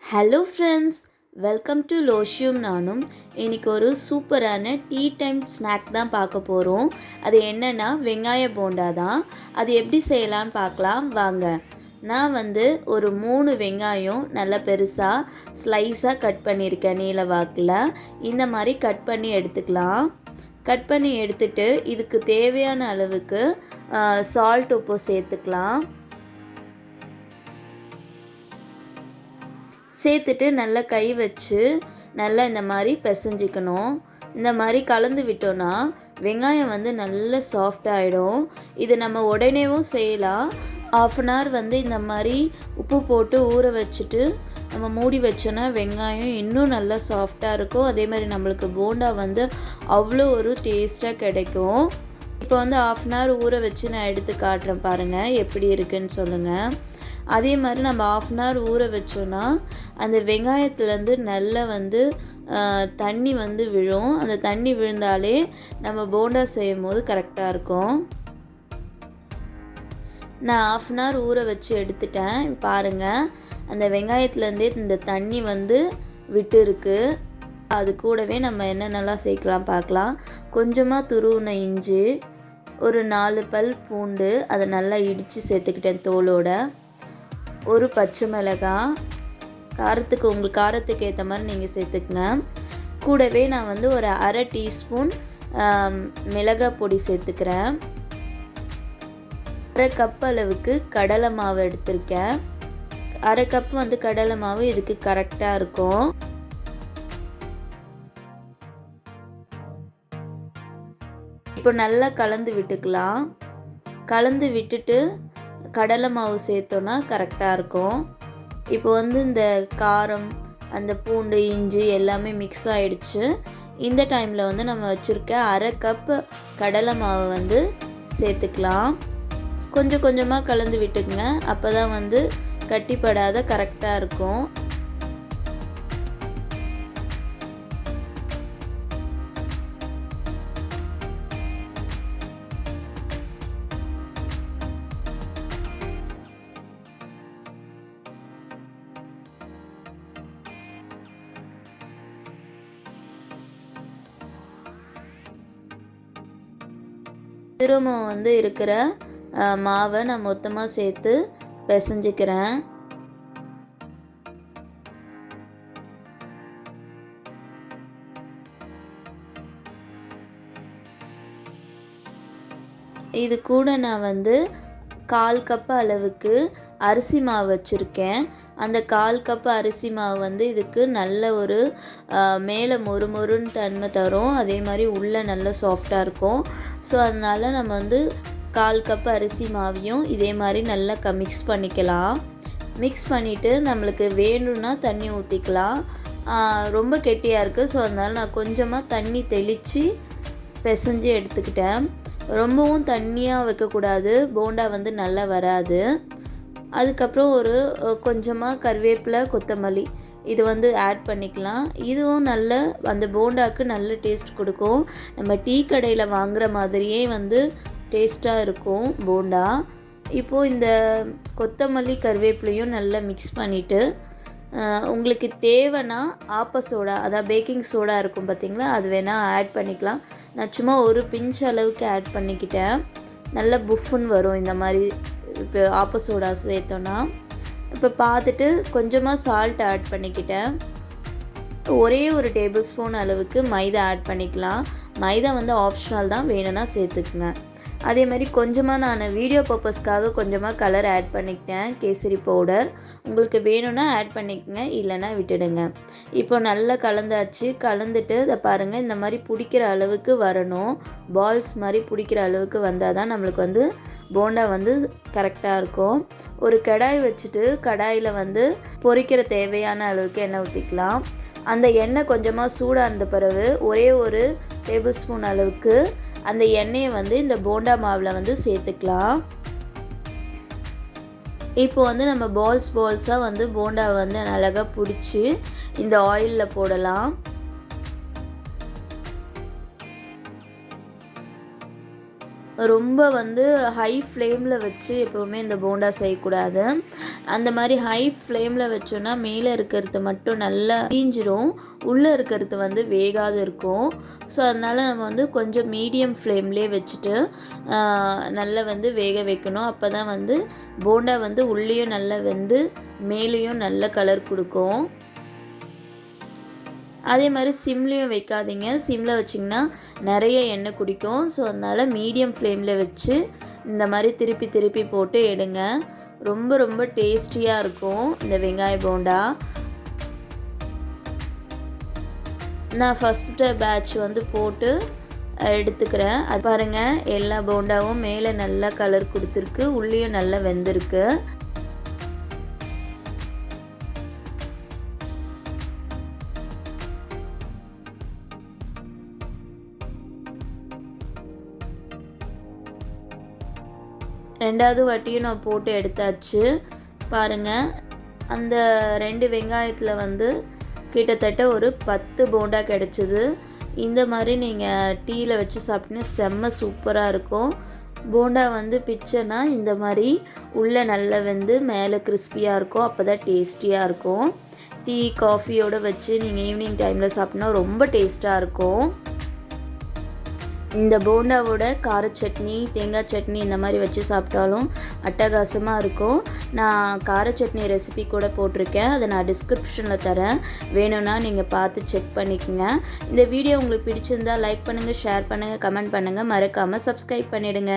Hello friends, welcome to லோஷியும் நானும். இன்றைக்கி ஒரு சூப்பரான டீ டைம் ஸ்நாக் தான் பார்க்க போகிறோம். அது என்னென்னா வெங்காய போண்டா தான். அது எப்படி செய்யலான்னு பார்க்கலாம் வாங்க. நான் ஒரு 3 வெங்காயம் நல்லா பெருசாக ஸ்லைஸாக கட் பண்ணியிருக்கேன் நீல வாக்கில். இந்த மாதிரி கட் பண்ணி எடுத்துக்கலாம். கட் பண்ணி எடுத்துட்டு இதுக்கு தேவையான அளவுக்கு சால்ட் உப்பு சேர்த்துக்கலாம். சேர்த்துட்டு நல்லா கை வச்சு நல்லா இந்த மாதிரி பிசைஞ்சிக்கணும். இந்த மாதிரி கலந்து விட்டோன்னா வெங்காயம் நல்லா சாஃப்டாகிடும். இது நம்ம உடனேவும் செய்யலாம். ½ அன் ஹவர் இந்த மாதிரி உப்பு போட்டு ஊற வச்சுட்டு நம்ம மூடி வச்சோன்னா வெங்காயம் இன்னும் நல்லா சாஃப்டாக இருக்கும். அதே மாதிரி நம்மளுக்கு போண்டா அவ்வளோ ஒரு டேஸ்ட்டாக கிடைக்கும். இப்போ ½ அன் ஹவர் ஊற வச்சு நான் எடுத்து காட்டுறேன் பாருங்கள், எப்படி இருக்குன்னு சொல்லுங்கள். அதே மாதிரி நம்ம ½ அன் ஹவர் ஊற வச்சோன்னா அந்த வெங்காயத்துலேருந்து நல்லா தண்ணி விழும். அந்த தண்ணி விழுந்தாலே நம்ம போண்டா செய்யும் போது கரெக்டாக இருக்கும். நான் ½ அன் ஹவர் ஊற வச்சு எடுத்துட்டேன். பாருங்கள், அந்த வெங்காயத்துலேருந்தே இந்த தண்ணி விட்டு இருக்குது. அது கூடவே நம்ம என்னென்னலாம் சேர்க்கலாம் பார்க்கலாம். கொஞ்சமாக துருவின இஞ்சி, ஒரு 4 பல் பூண்டு, அதை நல்லா இடித்து சேர்த்துக்கிட்டேன் தோலோட. ஒரு பச்சை மிளகாய், காரத்துக்கு உங்கள் காரத்துக்கு ஏற்ற மாதிரி நீங்கள் சேர்த்துக்குங்க. கூடவே நான் ஒரு ½ டீஸ்பூன் மிளகாய் பொடி சேர்த்துக்கிறேன். ½ கப் அளவுக்கு கடலை மாவு எடுத்திருக்கேன். ½ கப் கடலை மாவு இதுக்கு கரெக்டாக இருக்கும். இப்போ நல்லா கலந்து விட்டுக்கலாம். கலந்து விட்டுட்டு கடலை மாவு சேர்த்தோன்னா கரெக்டாக இருக்கும். இப்போ இந்த காரம், அந்த பூண்டு, இஞ்சி எல்லாமே மிக்ஸ் ஆகிடுச்சு. இந்த டைமில் நம்ம வச்சுருக்க ½ கப் கடலை மாவு சேர்த்துக்கலாம். கொஞ்சம் கொஞ்சமாக கலந்து விட்டுக்குங்க. அப்போ தான் கட்டிப்படாத கரெக்டாக இருக்கும். திரும்ப இருக்கிற மாவை நான் மொத்தமாக சேர்த்து பிசைஞ்சிக்கிறேன். இது கூட நான் 1/4 கப் அளவுக்கு அரிசி மாவு வச்சுருக்கேன். அந்த 1/4 கப் அரிசி மாவு இதுக்கு நல்ல ஒரு மேலே மொறுமொறுன்னு தன்மை தரும். அதே மாதிரி உள்ளே நல்லா சாஃப்டாக இருக்கும். ஸோ அதனால் நம்ம 1/4 கப் அரிசி மாவையும் இதே மாதிரி நல்லா மிக்ஸ் பண்ணிக்கலாம். மிக்ஸ் பண்ணிவிட்டு நம்மளுக்கு வேணும்னா தண்ணி ஊற்றிக்கலாம். ரொம்ப கெட்டியாக இருக்குது. ஸோ அதனால் நான் கொஞ்சமாக தண்ணி தெளித்து பிசைஞ்சு எடுத்துக்கிட்டேன். ரொம்பவும் தண்ணியாக வைக்கக்கூடாது, போண்டா நல்லா வராது. அதுக்கப்புறம் ஒரு கொஞ்சமாக கருவேப்பிலை, கொத்தமல்லி இது ஆட் பண்ணிக்கலாம். இதுவும் நல்ல அந்த போண்டாவுக்கு நல்ல டேஸ்ட் கொடுக்கும். நம்ம டீ கடையில் வாங்குகிற மாதிரியே டேஸ்ட்டாக இருக்கும் போண்டா. இப்போது இந்த கொத்தமல்லி, கருவேப்பிலையும் நல்லா மிக்ஸ் பண்ணிவிட்டு உங்களுக்கு தேவைன்னா ஆப்ப சோடா, அதாவது பேக்கிங் சோடா இருக்கும் பார்த்திங்களா, அது வேணால் ஆட் பண்ணிக்கலாம். நான் சும்மா ஒரு பிஞ்ச் அளவுக்கு ஆட் பண்ணிக்கிட்டேன். நல்லா புஃப்னு வரும் இந்த மாதிரி இப்போ ஆப்ப சோடா சேர்த்தோன்னா. இப்போ பார்த்துட்டு கொஞ்சமாக சால்ட் ஆட் பண்ணிக்கிட்டேன். ஒரே ஒரு டேபிள் ஸ்பூன் அளவுக்கு மைதா ஆட் பண்ணிக்கலாம். மைதா ஆப்ஷனல் தான், வேணும்னா சேர்த்துக்குங்க. அதே மாதிரி கொஞ்சமாக நான் வீடியோ பர்பஸ்க்காக கொஞ்சமாக கலர் ஆட் பண்ணிக்கிட்டேன், கேசரி பவுடர். உங்களுக்கு வேணும்னா ஆட் பண்ணிக்கங்க, இல்லைன்னா விட்டுடுங்க. இப்போ நல்லா கலந்தாச்சு. கலந்துட்டு இதை பாருங்கள், இந்த மாதிரி பிடிக்கிற அளவுக்கு வரணும். பால்ஸ் மாதிரி பிடிக்கிற அளவுக்கு வந்தால் தான் நம்மளுக்கு போண்டா கரெக்டாக இருக்கும். ஒரு கடாய் வச்சுட்டு கடாயில் பொரிக்கிற தேவையான அளவுக்கு எண்ணெய் ஊற்றிக்கலாம். அந்த எண்ணெய் கொஞ்சமாக சூடான பிறகு ஒரே ஒரு டேபிள் ஸ்பூன் அளவுக்கு அந்த எண்ணெயை இந்த போண்டா மாவில் சேர்த்துக்கலாம். இப்போ நம்ம பால்ஸாக போண்டா அழகாக பிடிச்சி இந்த ஆயிலில் போடலாம். ரொம்ப ஹை ஃப்ளேமில் வச்சு எப்போவுமே இந்த போண்டா செய்யக்கூடாது. அந்த மாதிரி ஹை ஃப்ளேமில் வச்சோன்னா மேலே இருக்கிறது மட்டும் நல்லா தீஞ்சிரும், உள்ளே இருக்கிறது வந்து வேகாது இருக்கும். ஸோ அதனால் நம்ம வந்து கொஞ்சம் மீடியம் ஃப்ளேம்லேயே வச்சுட்டு நல்லா வந்து வேக வைக்கணும். அப்போ தான் வந்து போண்டா வந்து உள்ளேயும் நல்லா வெந்து மேலேயும் நல்ல கலர் கொடுக்கும். அதே மாதிரி சிம்லேயும் வைக்காதீங்க, சிம்மில் வச்சிங்கன்னா நிறைய எண்ணெய் குடிக்கும். ஸோ அதனால் மீடியம் ஃப்ளேமில் வச்சு இந்த மாதிரி திருப்பி திருப்பி போட்டு எடுங்க. ரொம்ப ரொம்ப டேஸ்டியாக இருக்கும் இந்த வெங்காய போண்டா. நான் ஃபஸ்ட்டு பேட்ச் வந்து போட்டு எடுத்துக்கிறேன். அது பாருங்கள், எல்லா போண்டாவும் மேலே நல்லா கலர் கொடுத்துருக்கு, உள்ளேயும் நல்லா வெந்திருக்கு. ரெண்டாவது வாட்டியும் நான் போட்டு எடுத்தாச்சு. பாருங்கள், அந்த 2 வெங்காயத்தில் வந்து கிட்டத்தட்ட ஒரு 10 போண்டா கிடச்சிது. இந்த மாதிரி நீங்கள் டீயில் வச்சு சாப்பிட்டீங்கன்னா செம்ம சூப்பராக இருக்கும். போண்டா வந்து பிச்சைனா இந்த மாதிரி உள்ளே நல்லா வெந்து மேலே கிறிஸ்பியாக இருக்கும். அப்போ தான் டேஸ்டியாக இருக்கும். டீ காஃபியோடு வச்சு நீங்கள் ஈவினிங் டைமில் சாப்பிட்னா ரொம்ப டேஸ்ட்டாக இருக்கும். இந்த போண்டாவோட கார சட்னி, தேங்காய் சட்னி இந்த மாதிரி வச்சு சாப்பிட்டாலும் அட்டகாசமாக இருக்கும். நான் கார சட்னி ரெசிபி கூட போட்டிருக்கேன், அதை நான் டிஸ்கிரிப்ஷனில் தரேன், வேணும்னா நீங்கள் பார்த்து செக் பண்ணிக்கோங்க. இந்த வீடியோ உங்களுக்கு பிடிச்சிருந்தால் லைக் பண்ணுங்கள், ஷேர் பண்ணுங்கள், கமெண்ட் பண்ணுங்கள், மறக்காமல் சப்ஸ்கிரைப் பண்ணிவிடுங்க.